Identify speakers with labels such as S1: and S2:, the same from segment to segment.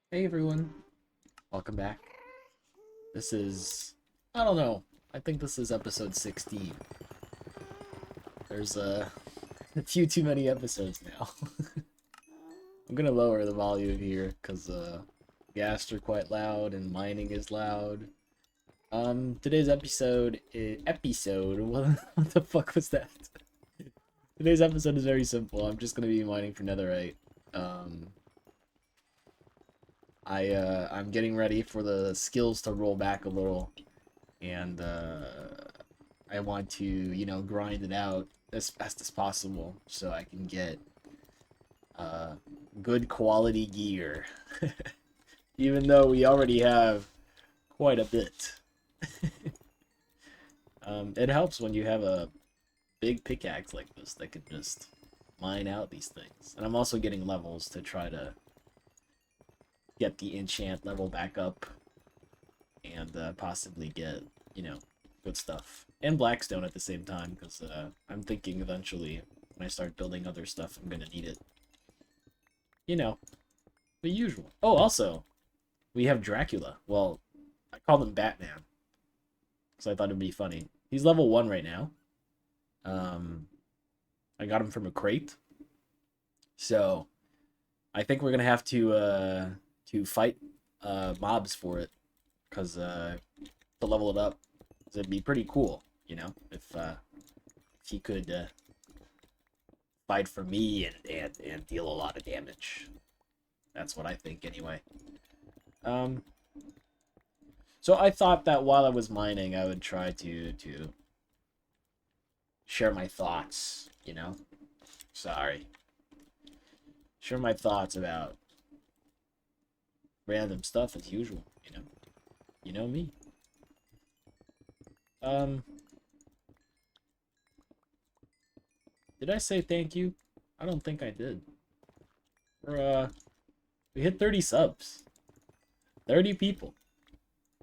S1: Hey everyone, welcome back. This is, I don't know, I think this is episode 16. There's a few too many episodes now. I'm gonna lower the volume here because ghasts are quite loud and mining is loud. Today's episode, what the fuck was that? Today's episode is very simple. I'm just gonna be mining for netherite. Um, I'm getting ready for the skills to roll back a little, and I want to grind it out as fast as possible so I can get uh good quality gear, even though we already have quite a bit. It helps when you have a big pickaxe like this that can just mine out these things, and I'm also getting levels to try to get the enchant level back up and possibly get, good stuff. And Blackstone at the same time, because I'm thinking eventually when I start building other stuff, I'm going to need it. You know, the usual. Oh, also, we have Dracula. Well, I call him Batman, because I thought it'd be funny. He's level 1 right now. Um, I got him from a crate. So, I think we're going to fight mobs for it, because to level it up. It'd be pretty cool, if he could fight for me and deal a lot of damage. That's what I think, anyway. Um, so I thought that while I was mining, I would try to share my thoughts. Sorry, share my thoughts about random stuff as usual. You know me. Um, did I say thank you? I don't think I did. We hit 30 subs. 30 people.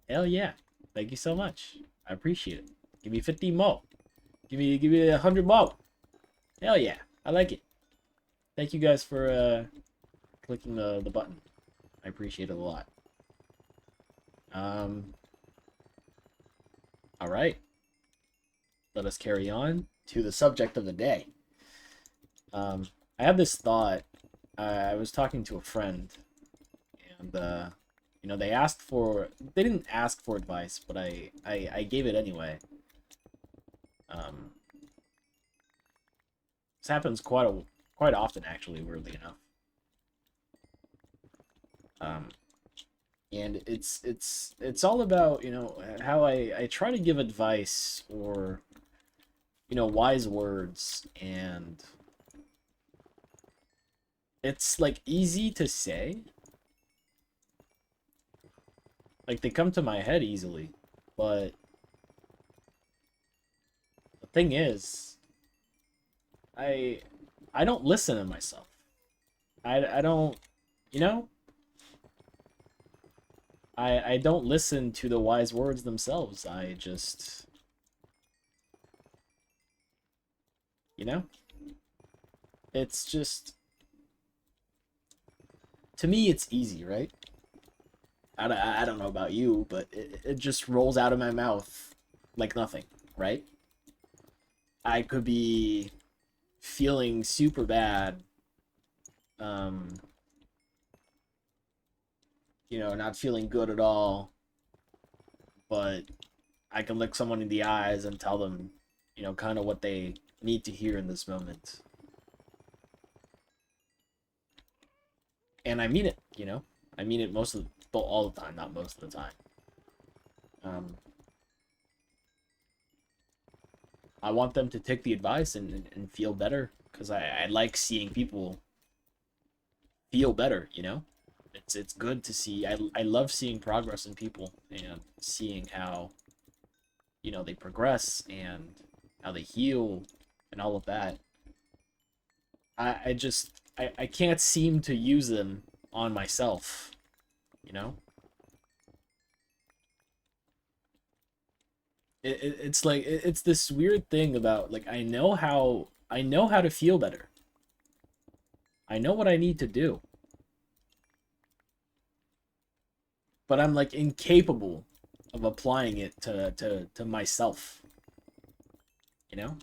S1: Hell yeah. Thank you so much. I appreciate it. Give me 50 more. Give me 100 more. Hell yeah. I like it. Thank you guys for clicking the button. I appreciate it a lot. All right. Let us carry on to the subject of the day. I had this thought. I was talking to a friend, and they didn't ask for advice, but I gave it anyway. Um, this happens quite often, actually, weirdly enough. Um, and it's all about how I try to give advice or wise words, and it's like easy to say, like they come to my head easily, but the thing is, I I don't listen to myself. I don't, you know I don't listen to the wise words themselves. I just, you know it's just, to me it's easy, right? I don't know about you, but it just rolls out of my mouth like nothing, right? I could be feeling super bad, um, not feeling good at all, but I can look someone in the eyes and tell them, kind of what they need to hear in this moment. And I mean it. I mean it all the time, not most of the time. Um, I want them to take the advice and feel better because I like seeing people feel better. It's good to see. I love seeing progress in people and seeing how, they progress and how they heal and all of that. I can't seem to use them on myself, you know? It's like it's this weird thing about, like, I know how to feel better. I know what I need to do. but I'm like incapable of applying it to myself. You know?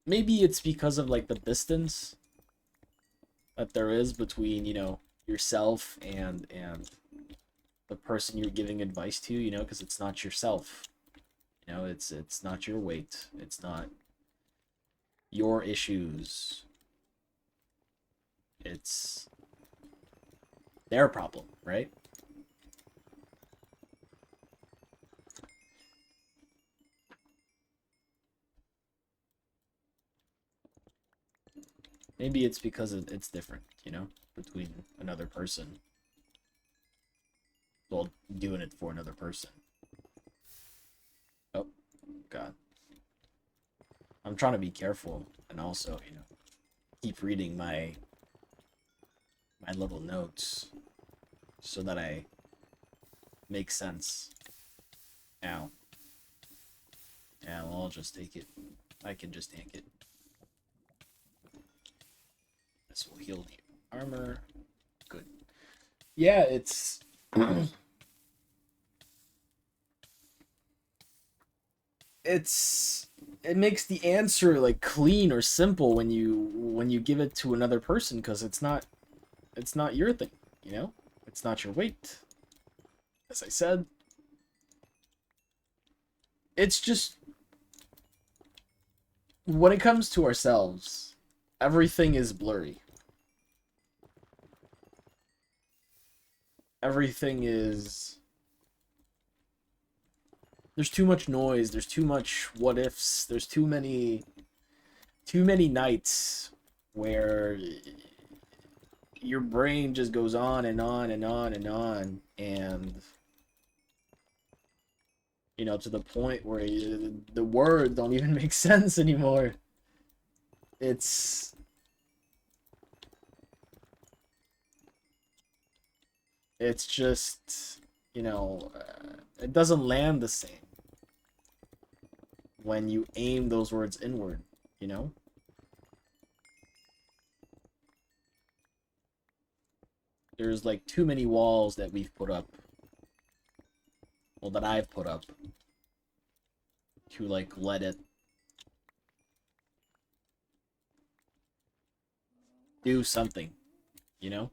S1: Maybe it's because of like the distance that there is between, you know, yourself and the person you're giving advice to, you know, because it's not yourself. You know, it's not your weight. It's not your issues. It's their problem, right? Maybe it's because it's different, you know, between another person. Well, doing it for another person. Oh, God. I'm trying to be careful and also, you know, keep reading my little notes so that I make sense. Ow. Yeah, well, I'll just take it. I can just take it. This will heal the armor. Good. Yeah, it's it makes the answer like clean or simple when you give it to another person because it's not your thing, you know? It's not your weight. As I said, it's just when it comes to ourselves, everything is blurry. Everything is there's too much noise, there's too much what ifs, there's too many nights where your brain just goes on and on and on and on and you know to the point where the words don't even make sense anymore. It's it's just you know it doesn't land the same when you aim those words inward, you know? There's like too many walls that we've put up, well, that I've put up to like let it do something, you know?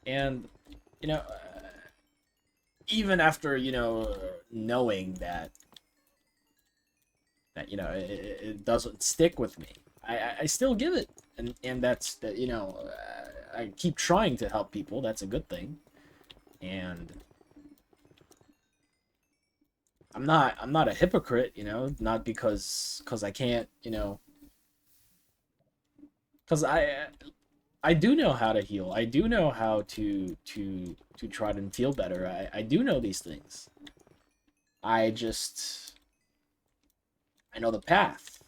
S1: And you know, even after you know knowing that you know it doesn't stick with me, I still give it, and that's that you know I keep trying to help people. That's a good thing, and I'm not a hypocrite, you know, not because I can't, you know, because I do know how to heal. I do know how to try to feel better. I do know these things. I just I know the path.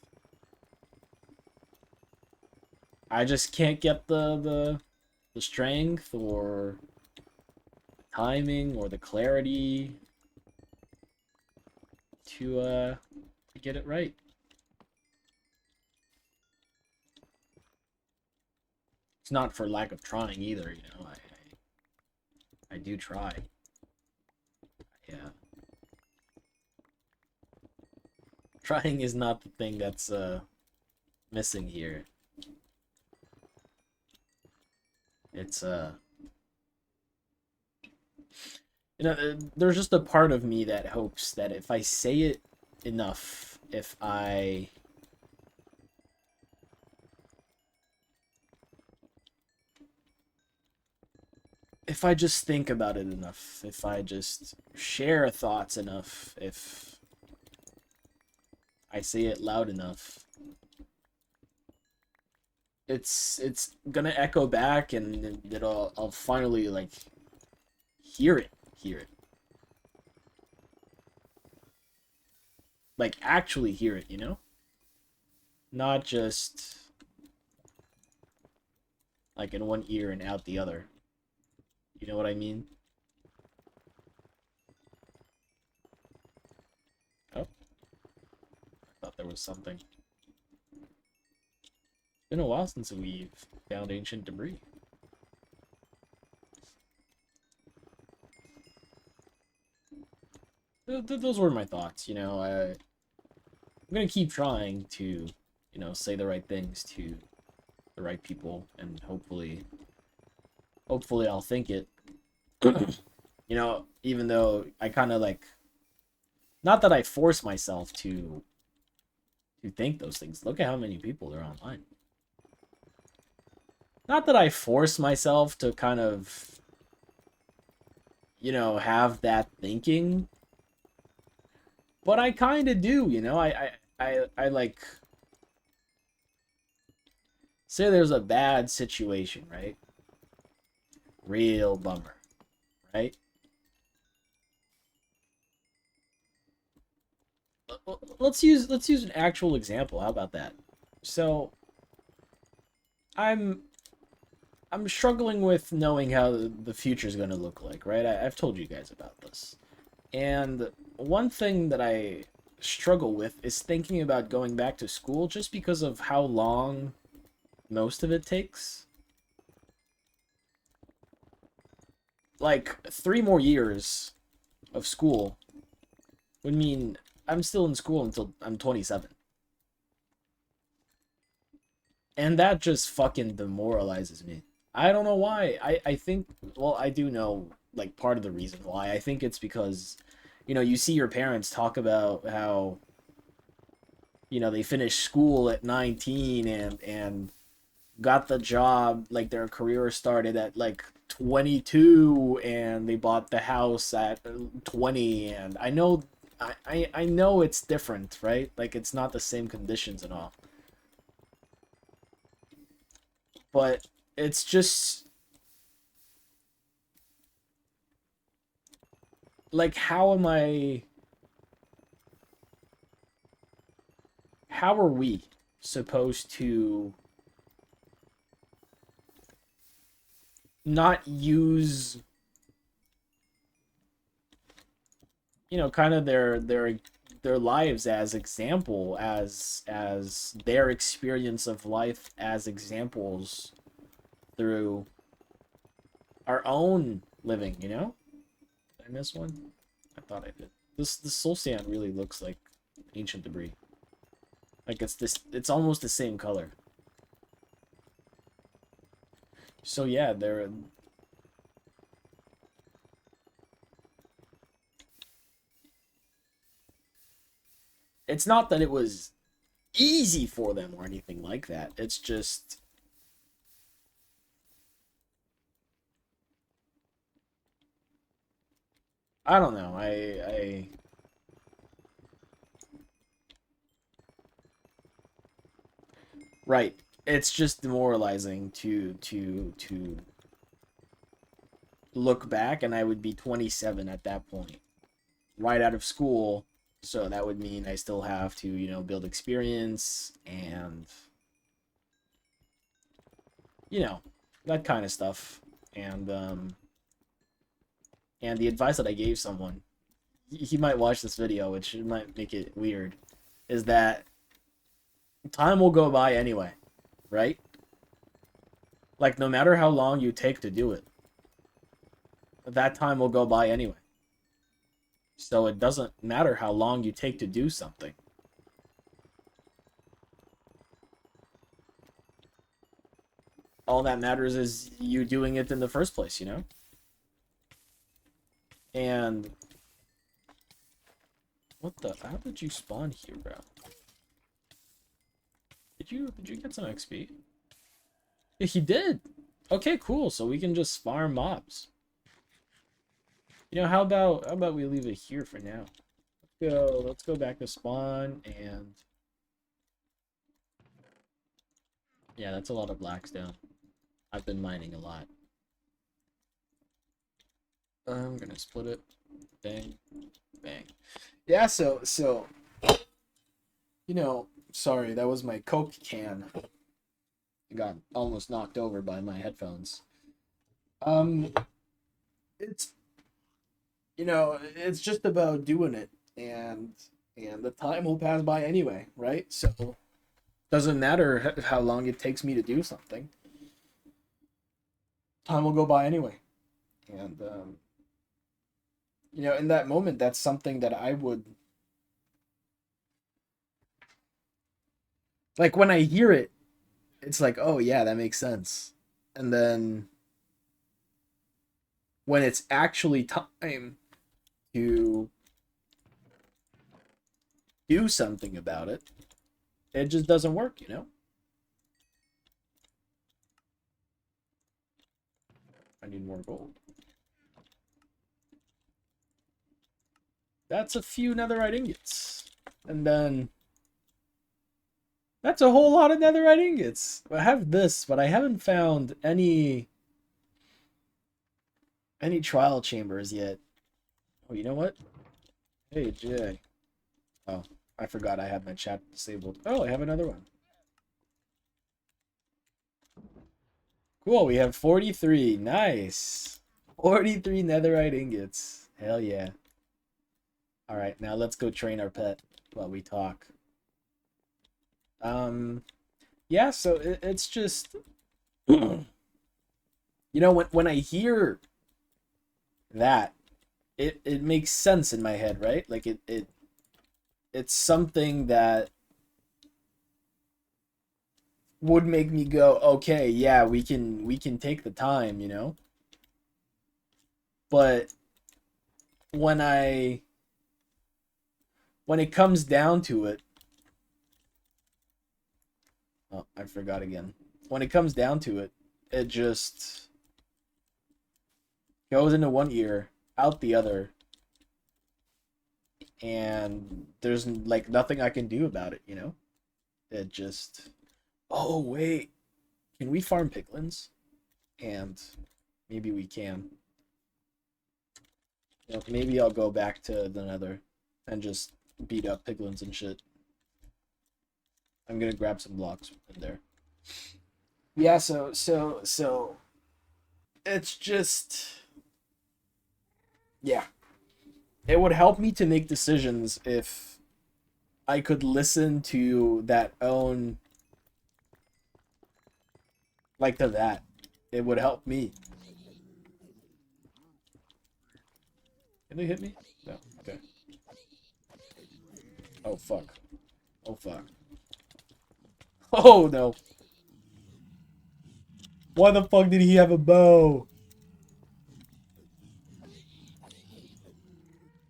S1: I just can't get the strength or timing or the clarity to get it right. It's not for lack of trying either, you know. I do try. Yeah. Trying is not the thing that's missing here. It's you know there's just a part of me that hopes that if I say it enough, if I just think about it enough, if I just share thoughts enough, if I say it loud enough, it's gonna echo back and I'll finally like hear it. Like actually hear it, you know? Not just like in one ear and out the other. You know what I mean? Oh, I thought there was something. been a while since we've found ancient debris. Those were my thoughts, you know. I'm gonna keep trying to, you know, say the right things to the right people, and hopefully I'll think it. You know, even though I kind of like, not that I force myself to think those things. Look at how many people are online. Not that I force myself to kind of, you know, have that thinking, but I kind of do, you know. I like, say there's a bad situation, right? Real bummer, right? Let's use an actual example. How about that? So I'm I'm struggling with knowing how the future is going to look like, right? I've told you guys about this. And one thing that I struggle with is thinking about going back to school just because of how long most of it takes. Like 3 more years of school would mean I'm still in school until I'm 27. And that just fucking demoralizes me. I don't know why. I think, well, I do know, like, part of the reason why. I think it's because, you know, you see your parents talk about how, you know, they finished school at 19 and got the job, like, their career started at, like, 22, and they bought the house at 20, and I know it's different, right? Like, it's not the same conditions and all. But it's just like, how are we supposed to not use, you know, kind of their lives as example, as their experience of life as examples through our own living, you know? Did I miss one? I thought I did. This soul sand really looks like ancient debris. Like, it's almost the same color. So yeah, it's not that it was easy for them or anything like that. It's just, I don't know. Right. It's just demoralizing to look back, and I would be 27 at that point, right out of school. So that would mean I still have to, you know, build experience and, you know, that kind of stuff. And the advice that I gave someone, he might watch this video, which might make it weird, is that time will go by anyway, right? Like, no matter how long you take to do it, that time will go by anyway. So it doesn't matter how long you take to do something. All that matters is you doing it in the first place, you know? And what the, how did you spawn here, bro? Did you get some XP? Yeah, he did. Okay, cool. So we can just farm mobs. You know, how about we leave it here for now? Let's go back to spawn, and yeah, that's a lot of blackstone. I've been mining a lot. I'm gonna split it. Bang, bang. Yeah, so you know, sorry, that was my Coke can. I got almost knocked over by my headphones. Um, it's, you know, it's just about doing it, and the time will pass by anyway, right? So Doesn't matter how long it takes me to do something. Time will go by anyway. And, you know, in that moment, that's something that I would. Like, when I hear it, it's like, oh, yeah, that makes sense. And then when it's actually time to do something about it, it just doesn't work, you know? I need more gold. That's a few netherite ingots. And then that's a whole lot of netherite ingots. I have this, but I haven't found any trial chambers yet. Oh, you know what? Hey, Jay. Oh, I forgot I had my chat disabled. Oh, I have another one. Cool, we have 43. Nice. 43 netherite ingots. Hell yeah. Alright, now let's go train our pet while we talk. Yeah, so it's just... you know, when I hear that, it makes sense in my head, right? Like, it's something that would make me go, okay, yeah, we can take the time, you know? But when it comes down to it, oh, I forgot again. When it comes down to it, it just goes into one ear, out the other, and there's like nothing I can do about it, you know? It just, oh wait, can we farm piglins? And maybe we can. You know, maybe I'll go back to the nether and just beat up piglins and shit. I'm gonna grab some blocks in there. Yeah, so it's just, yeah. It would help me to make decisions if I could listen to that own, like, to that. It would help me. Can they hit me? No. Okay. Oh fuck. Oh fuck. Oh no. Why the fuck did he have a bow?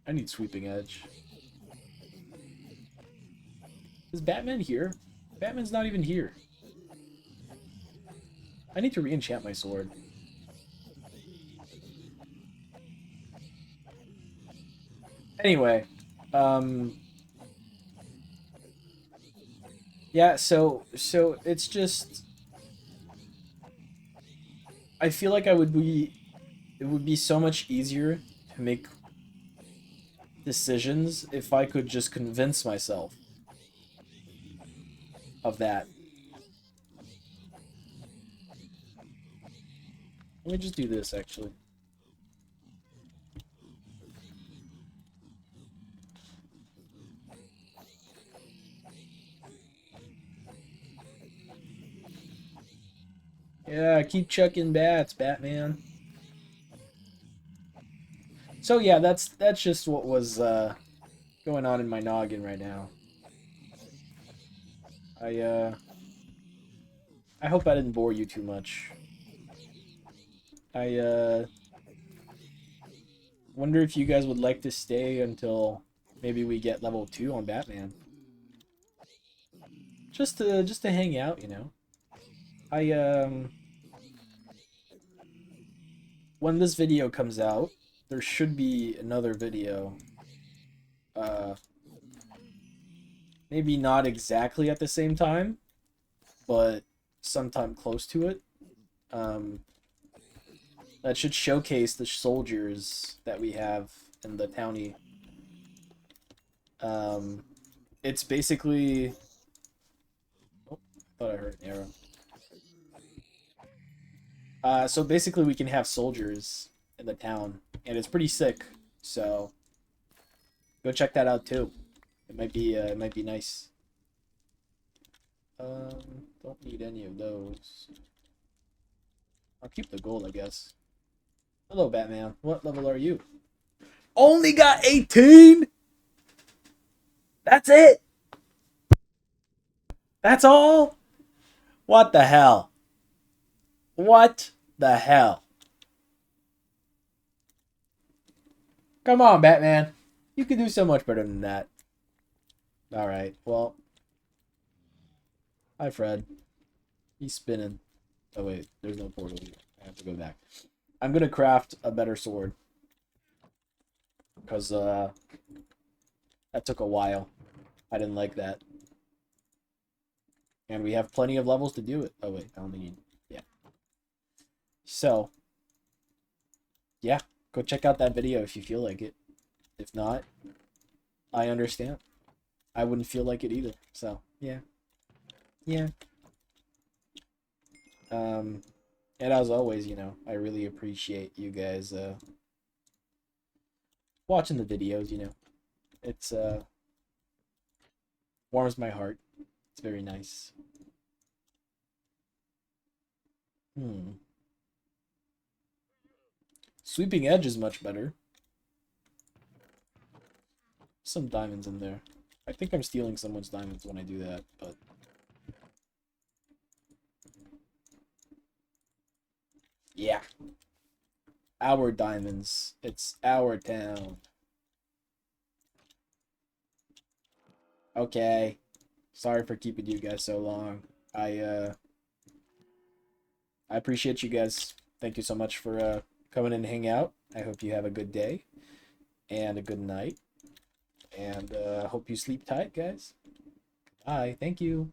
S1: I need sweeping edge. Is Batman here? Batman's not even here. I need to re-enchant my sword. Anyway, yeah, so it's just, I feel like it would be so much easier to make decisions if I could just convince myself of that. Let me just do this, actually. Yeah, keep chucking bats, Batman. So yeah, that's just what was going on in my noggin right now. I hope I didn't bore you too much. I wonder if you guys would like to stay until maybe we get level 2 on Batman. Just to hang out, you know. I when this video comes out, there should be another video. Uh Maybe not exactly at the same time, but sometime close to it. Um that should showcase the soldiers that we have in the townie. Um it's basically, oh, I thought I heard an arrow. So basically we can have soldiers in the town, and it's pretty sick. So go check that out too. It might be nice. Don't need any of those. I'll keep the gold, I guess. Hello, Batman. What level are you? Only got 18? That's it? That's all? What the hell? What the hell? Come on, Batman. You can do so much better than that. Alright, well. Hi, Fred. He's spinning. Oh, wait. There's no portal here. I have to go back. I'm going to craft a better sword. Because, that took a while. I didn't like that. And we have plenty of levels to do it. Oh, wait. I don't need... Yeah. So. Yeah. Go check out that video if you feel like it. If not, I understand. I wouldn't feel like it either. So, yeah. Yeah. And as always, you know, I really appreciate you guys, watching the videos, you know. It's, warms my heart. It's very nice. Sweeping Edge is much better. Some diamonds in there. I think I'm stealing someone's diamonds when I do that, but... Yeah. Our diamonds. It's our town. Okay. Sorry for keeping you guys so long. I appreciate you guys. Thank you so much for coming in and hang out. I hope you have a good day and a good night. And hope you sleep tight, guys. Bye. Thank you.